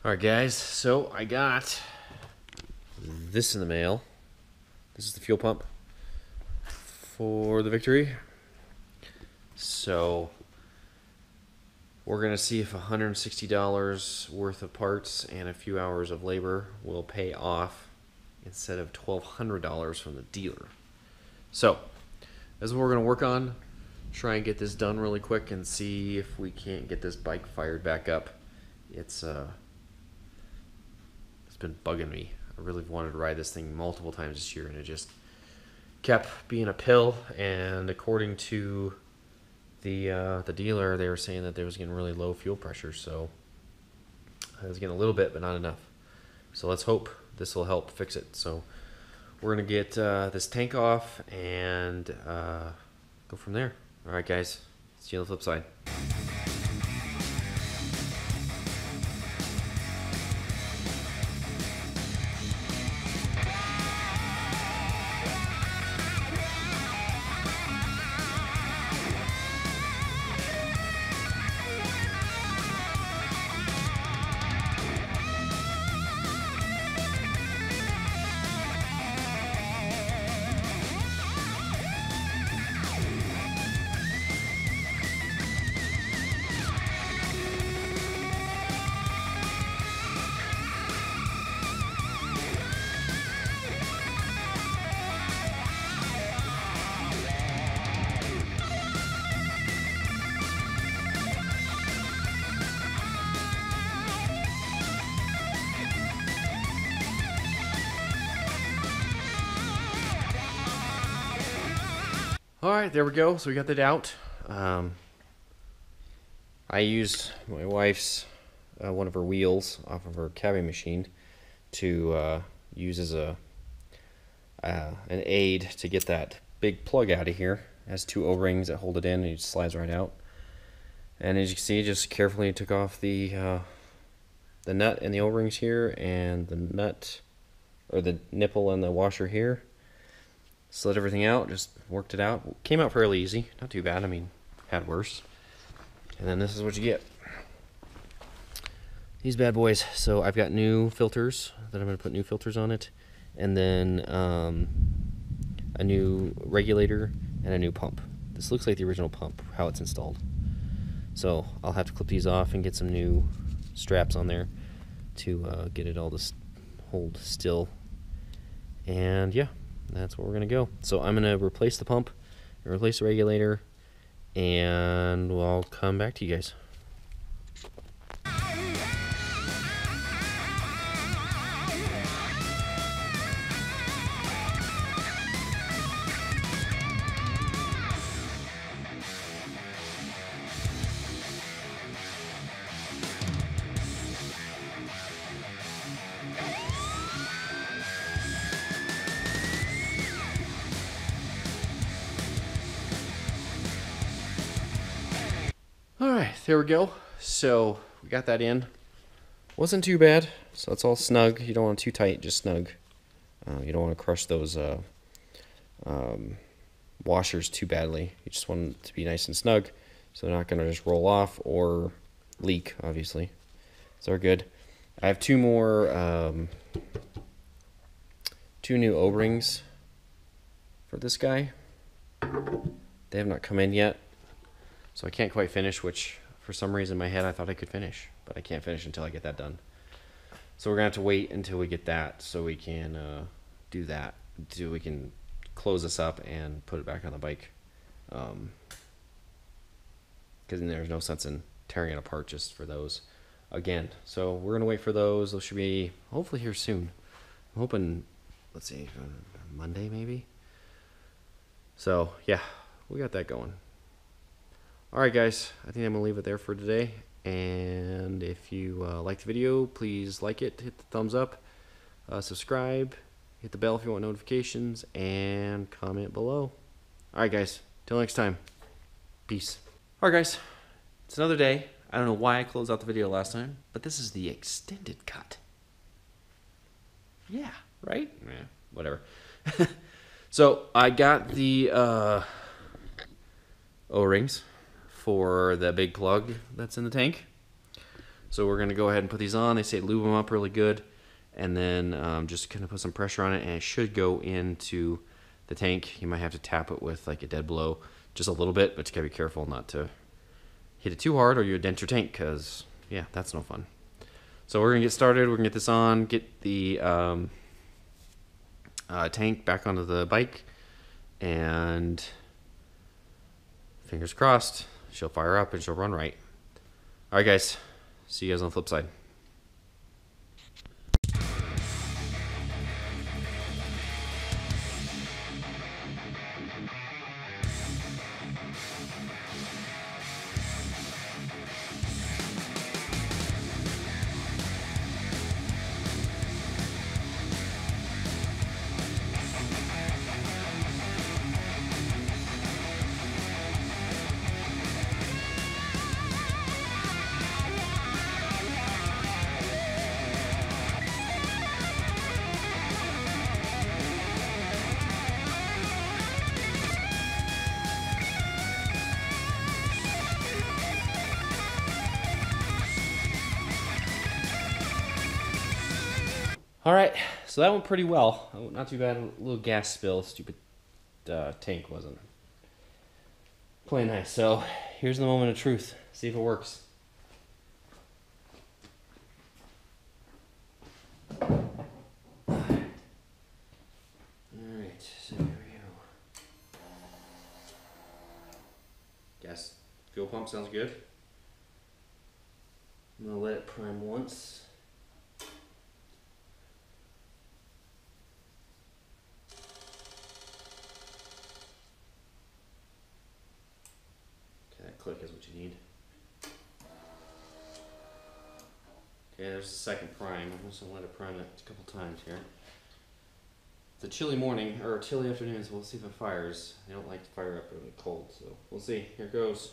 Alright guys, so I got this in the mail. This is the fuel pump for the Victory. So we're going to see if $160 worth of parts and a few hours of labor will pay off instead of $1,200 from the dealer. So that's what we're going to work on. Try and get this done really quick and see if we can't get this bike fired back up. It's been bugging me. I really wanted to ride this thing multiple times this year, and it just kept being a pill. And according to the dealer, they were saying that they was getting really low fuel pressure, so I was getting a little bit, but not enough. So let's hope this will help fix it. So we're gonna get this tank off and go from there. All right, guys. See you on the flip side. Alright, there we go. So we got that out. I used my wife's one of her wheels off of her cabin machine to use as an aid to get that big plug out of here. It has two O-rings that hold it in, and it just slides right out. And as you can see, just carefully took off the nut and the O-rings here, and the nut or the nipple and the washer here. Slid everything out, just worked it out. Came out fairly easy, not too bad. I mean, had worse. And then this is what you get. These bad boys. So I've got new filters that I'm going to put new filters on it, and then a new regulator and a new pump. This looks like the original pump, how it's installed. So I'll have to clip these off and get some new straps on there to get it all to hold still. And yeah, that's where we're going to go. So I'm going to replace the pump and replace the regulator, and I'll come back to you guys. Alright, there we go. So we got that in. Wasn't too bad. So it's all snug. You don't want it too tight, just snug. You don't want to crush those washers too badly. You just want it to be nice and snug, so they're not going to just roll off or leak, obviously. So they're good. I have two new O-rings for this guy. They have not come in yet. So I can't quite finish, which for some reason in my head I thought I could finish, but I can't finish until I get that done. So we're going to have to wait until we get that so we can do that. We can close this up and put it back on the bike. Because there's no sense in tearing it apart just for those again. So we're going to wait for those. Those should be hopefully here soon. I'm hoping, let's see, Monday maybe? So yeah, we got that going. Alright guys, I think I'm going to leave it there for today, and if you like the video, please like it, hit the thumbs up, subscribe, hit the bell if you want notifications, and comment below. Alright guys, till next time, peace. Alright guys, it's another day. I don't know why I closed out the video last time, but this is the extended cut. Yeah, right? Yeah, whatever. So I got the O-rings for the big plug that's in the tank. So we're going to go ahead and put these on. They say lube them up really good, and then just kind of put some pressure on it, and it should go into the tank. You might have to tap it with like a dead blow just a little bit, but you gotta be careful not to hit it too hard or you dent your tank, because yeah, that's no fun. So we're gonna get started. We're gonna get this on, get the tank back onto the bike, and fingers crossed she'll fire up and she'll run right. All right, guys, see you guys on the flip side. All right, so that went pretty well. Not too bad. A little gas spill. Stupid tank wasn't playing nice. So here's the moment of truth. See if it works. All right, so here we go. Gas fuel pump sounds good. I'm gonna let it prime once. Click is what you need. Okay, there's the second prime. I'm just gonna let it prime it a couple times here. It's a chilly morning, or chilly afternoon, so we'll see if it fires. I don't like to fire up really cold, so we'll see. Here it goes.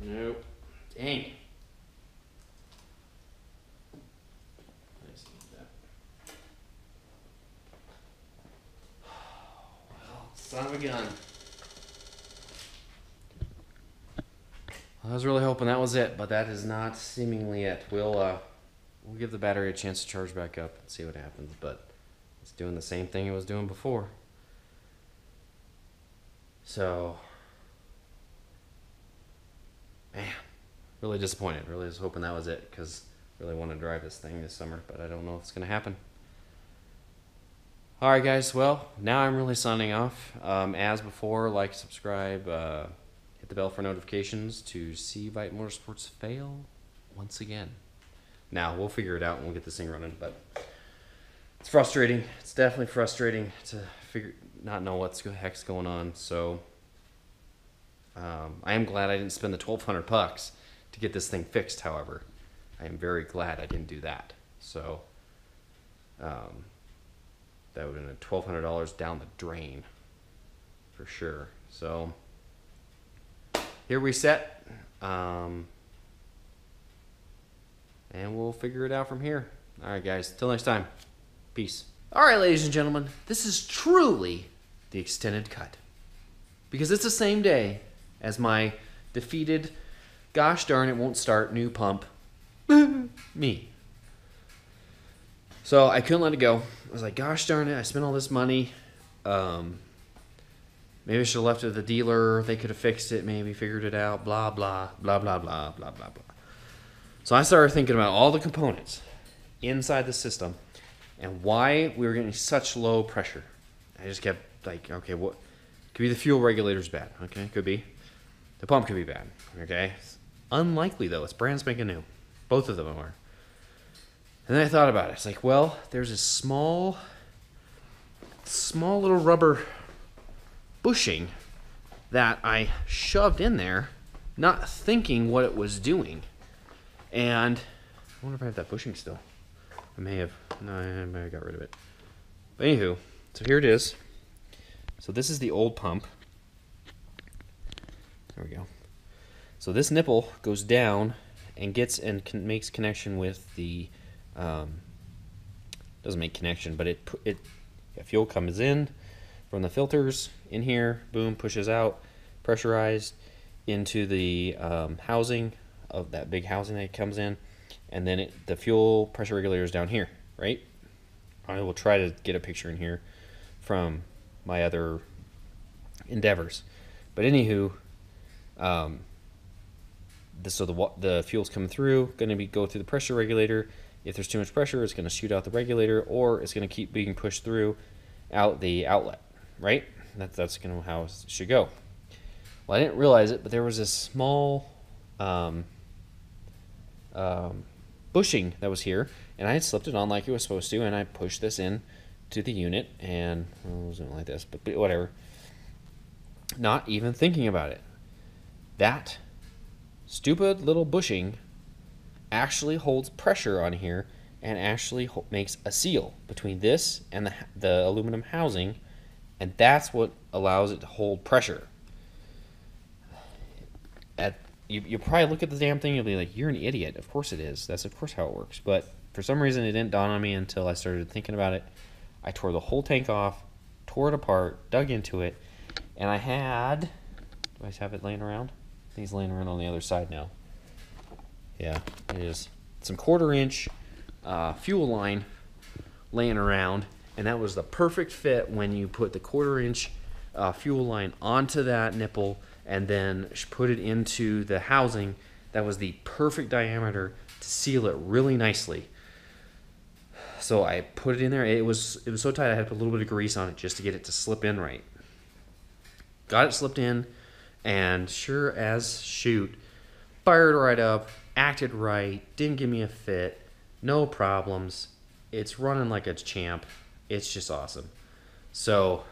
Nope. Dang. Nice to get that. Well, son of a gun. I was really hoping that was it, but that is not seemingly it. We'll give the battery a chance to charge back up and see what happens, but it's doing the same thing it was doing before. So, man, really disappointed. Really was hoping that was it, because I really want to drive this thing this summer, but I don't know if it's going to happen. Alright guys, well, now I'm really signing off. As before, like, subscribe, hit the bell for notifications to see Bite Motorsports fail once again. Now, we'll figure it out and we'll get this thing running, but it's frustrating. It's definitely frustrating to not know what the heck's going on. So I am glad I didn't spend the $1,200 to get this thing fixed. However, I am very glad I didn't do that. So that would have been $1,200 down the drain for sure. So here we set. and we'll figure it out from here. All right, guys. Till next time. Peace. All right, ladies and gentlemen. This is truly the extended cut. Because it's the same day as my defeated, gosh darn it won't start, new pump. Me. So I couldn't let it go. I was like, gosh darn it, I spent all this money. Maybe I should have left it at the dealer. They could have fixed it, maybe figured it out, blah, blah, blah, blah, blah, blah, blah, blah. So I started thinking about all the components inside the system and why we were getting such low pressure. I just kept like, okay, what could be the fuel regulator's bad, okay? Could be. The pump could be bad, okay? Unlikely though, it's brand spanking new. Both of them are. And then I thought about it. It's like, well, there's this small little rubber bushing that I shoved in there, not thinking what it was doing. And I wonder if I have that bushing still. I may have. No, I may have got rid of it. But anywho, so here it is. So this is the old pump. There we go. So this nipple goes down and gets and makes connection with the. Doesn't make connection, but fuel comes in from the filters in here. Boom, pushes out, pressurized into the housing of that big housing that it comes in, and then the fuel pressure regulator is down here, right? I will try to get a picture in here from my other endeavors, but anywho, so the fuel's coming through, going to go through the pressure regulator. If there's too much pressure, it's going to shoot out the regulator, or it's going to keep being pushed through out the outlet, right? That's kind of how it should go. Well, I didn't realize it, but there was this small bushing that was here, and I had slipped it on like it was supposed to, and I pushed this in to the unit, and well, it wasn't like this, but whatever. Not even thinking about it. That stupid little bushing actually holds pressure on here and actually makes a seal between this and the aluminum housing, and that's what allows it to hold pressure. You probably look at the damn thing, you'll be like, you're an idiot. Of course it is. That's of course how it works. But for some reason it didn't dawn on me until I started thinking about it. I tore the whole tank off, tore it apart, dug into it, and I had, do I have it laying around? I think it's laying around on the other side now. Yeah, it is. Some 1/4 inch fuel line laying around, and that was the perfect fit when you put the 1/4 inch fuel line onto that nipple and then put it into the housing. That was the perfect diameter to seal it really nicely. So I put it in there. It was so tight I had to put a little bit of grease on it just to get it to slip in right. Got it slipped in, and sure as shoot, fired right up, acted right, didn't give me a fit, no problems. It's running like a champ. It's just awesome. So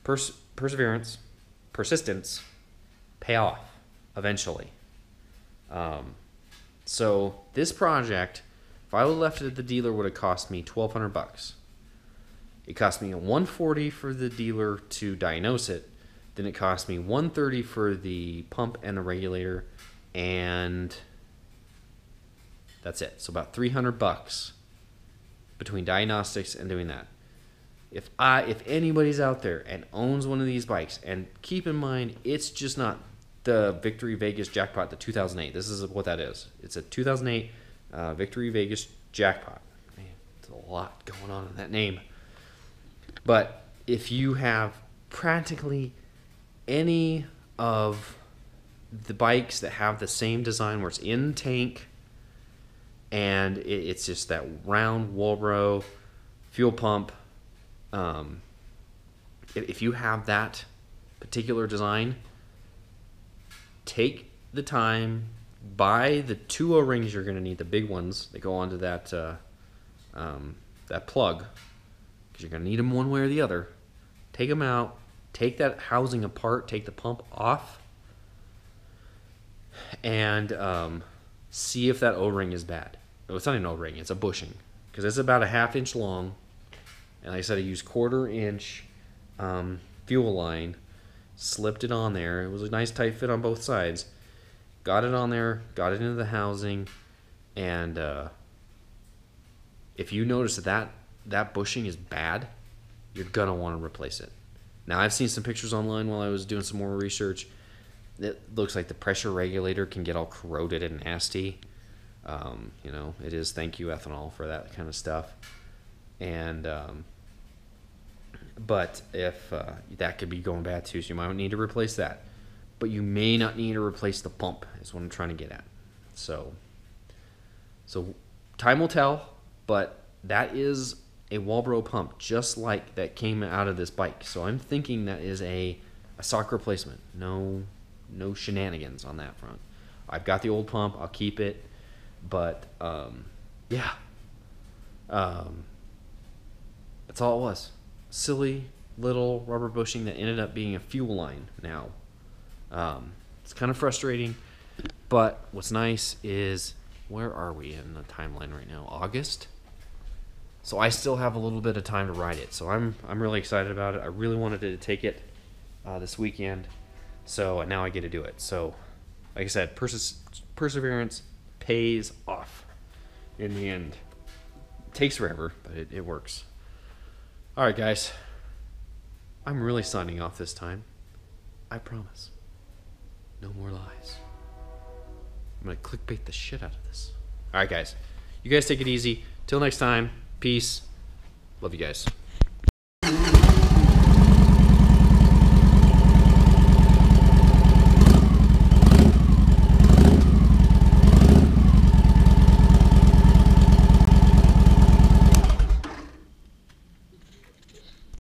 perseverance, persistence, pay off eventually. So this project, if I would have left it at the dealer, would have cost me $1,200. It cost me $140 for the dealer to diagnose it. Then it cost me $130 for the pump and the regulator, and that's it. So about $300 between diagnostics and doing that. If anybody's out there and owns one of these bikes, and keep in mind, it's just not the Victory Vegas Jackpot, the 2008. This is what that is. It's a 2008 Victory Vegas Jackpot. Man, there's a lot going on in that name. But if you have practically any of the bikes that have the same design where it's in tank and it's just that round Walbro fuel pump, if you have that particular design, take the time, buy the 2 O-rings. You're going to need the big ones that go onto that that plug, because you're going to need them one way or the other. Take them out, take that housing apart, take the pump off, and see if that O-ring is bad. No, it's not an O-ring, it's a bushing, because it's about a 1/2 inch long, and like I said, I used 1/4 inch fuel line, slipped it on there. It was a nice tight fit on both sides, got it on there, got it into the housing, and if you notice that bushing is bad, you're gonna want to replace it. Now, I've seen some pictures online while I was doing some more research. It looks like the pressure regulator can get all corroded and nasty. You know, it is thank you ethanol for that kind of stuff. And but if that could be going bad too, so you might need to replace that. But you may not need to replace the pump, is what I'm trying to get at. So time will tell, but that is a Walbro pump, just like that came out of this bike. So I'm thinking that is a stock replacement. No shenanigans on that front. I've got the old pump. I'll keep it. But yeah, that's all it was. Silly little rubber bushing that ended up being a fuel line now. It's kind of frustrating, but what's nice is, where are we in the timeline right now? August? So I still have a little bit of time to ride it. So I'm really excited about it. I really wanted to take it this weekend. So now I get to do it. So like I said, perseverance pays off in the end. It takes forever, but it works. All right, guys. I'm really signing off this time. I promise. No more lies. I'm going to clickbait the shit out of this. All right, guys. You guys take it easy. Till next time. Peace. Love you guys.